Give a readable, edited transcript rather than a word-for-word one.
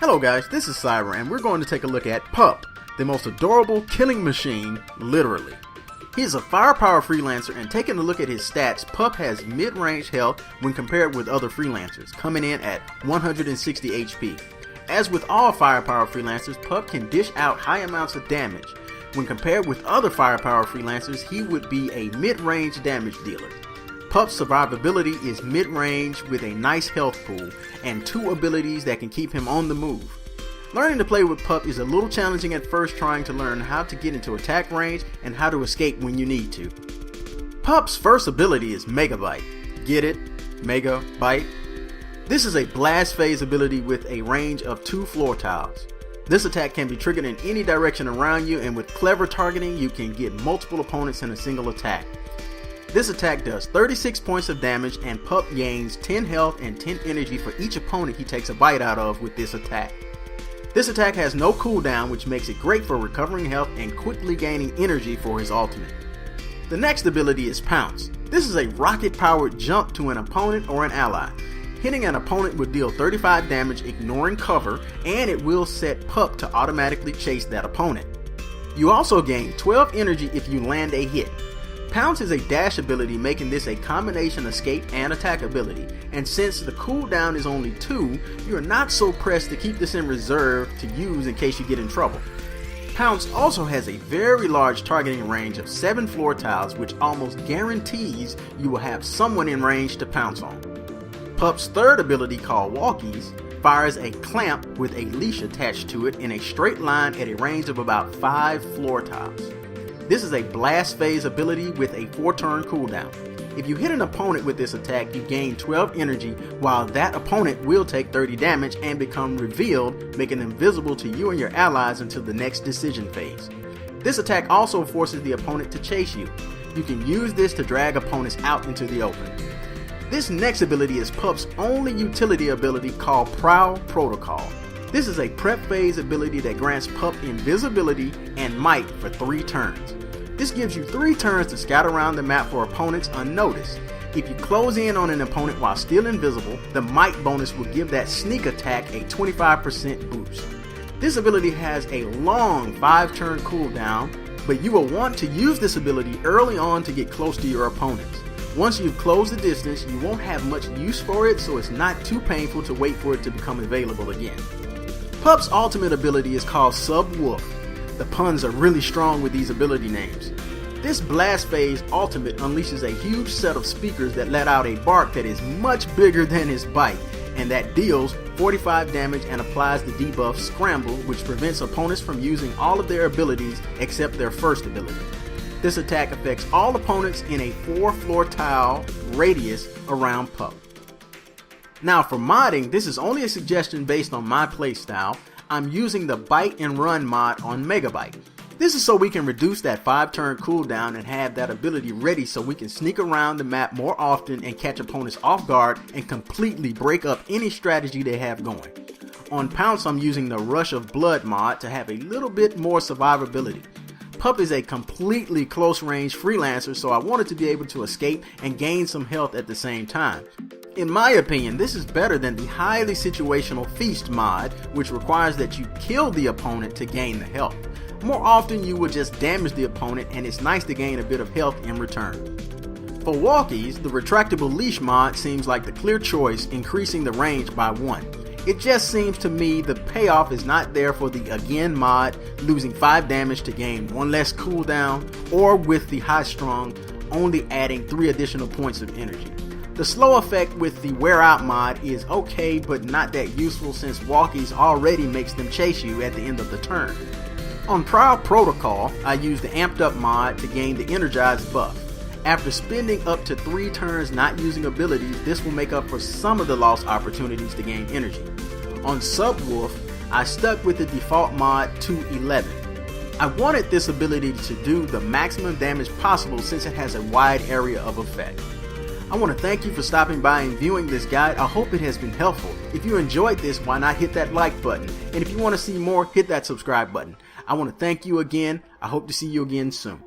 Hello guys, this is Cyber and we're going to take a look at Pup, the most adorable killing machine, literally. He is a firepower freelancer, and taking a look at his stats, Pup has mid-range health when compared with other freelancers, coming in at 160 HP. As with all firepower freelancers, Pup can dish out high amounts of damage. When compared with other firepower freelancers, he would be a mid-range damage dealer. Pup's survivability is mid-range with a nice health pool and 2 abilities that can keep him on the move. Learning to play with Pup is a little challenging at first, trying to learn how to get into attack range and how to escape when you need to. Pup's first ability is MEGABITE. Get it? MEGABITE? This is a blast phase ability with a range of 2 floor tiles. This attack can be triggered in any direction around you, and with clever targeting you can get multiple opponents in a single attack. This attack does 36 points of damage, and Pup gains 10 health and 10 energy for each opponent he takes a bite out of with this attack. This attack has no cooldown, which makes it great for recovering health and quickly gaining energy for his ultimate. The next ability is POUNCE. This is a rocket-powered jump to an opponent or an ally. Hitting an opponent would deal 35 damage ignoring cover, and it will set Pup to automatically chase that opponent. You also gain 12 energy if you land a hit. Pounce is a dash ability, making this a combination escape and attack ability, and since the cooldown is only 2, you are not so pressed to keep this in reserve to use in case you get in trouble. Pounce also has a very large targeting range of 7 floor tiles, which almost guarantees you will have someone in range to pounce on. Pup's third ability, called WALKIES, fires a clamp with a leash attached to it in a straight line at a range of about 5 floor tiles. This is a blast phase ability with a 4-turn cooldown. If you hit an opponent with this attack, you gain 12 energy, while that opponent will take 30 damage and become revealed, making them visible to you and your allies until the next decision phase. This attack also forces the opponent to chase you. You can use this to drag opponents out into the open. This next ability is Pup's only utility ability, called PROWL Protocol. This is a prep phase ability that grants Pup invisibility and might for 3 turns. This gives you 3 turns to scout around the map for opponents unnoticed. If you close in on an opponent while still invisible, the might bonus will give that sneak attack a 25% boost. This ability has a long 5-turn cooldown, but you will want to use this ability early on to get close to your opponents. Once you've closed the distance, you won't have much use for it, so it's not too painful to wait for it to become available again. Pup's ultimate ability is called SUBWOOF. The puns are really strong with these ability names. This blast phase ultimate unleashes a huge set of speakers that let out a bark that is much bigger than his bite, and that deals 45 damage and applies the debuff Scramble, which prevents opponents from using all of their abilities except their first ability. This attack affects all opponents in a 4-floor tile radius around Pup. Now for modding, this is only a suggestion based on my playstyle. I'm using the Bite and Run mod on MEGABITE. This is so we can reduce that 5-turn cooldown and have that ability ready so we can sneak around the map more often and catch opponents off guard and completely break up any strategy they have going. On Pounce, I'm using the Rush of Blood mod to have a little bit more survivability. Pup is a completely close range freelancer, so I wanted to be able to escape and gain some health at the same time. In my opinion, this is better than the highly situational Feast mod, which requires that you kill the opponent to gain the health. More often you will just damage the opponent, and it's nice to gain a bit of health in return. For Walkies, the retractable leash mod seems like the clear choice, increasing the range by 1. It just seems to me the payoff is not there for the Again mod, losing 5 damage to gain 1 less cooldown, or with the High Strung only adding 3 additional points of energy. The slow effect with the Wear Out mod is okay, but not that useful since Walkies already makes them chase you at the end of the turn. On PROWL Protocol, I use the Amped Up mod to gain the Energized buff. After spending up to 3 turns not using abilities, this will make up for some of the lost opportunities to gain energy. On SUBWOOF, I stuck with the default mod 211. I wanted this ability to do the maximum damage possible since it has a wide area of effect. I want to thank you for stopping by and viewing this guide. I hope it has been helpful. If you enjoyed this, why not hit that like button? And if you want to see more, hit that subscribe button. I want to thank you again. I hope to see you again soon.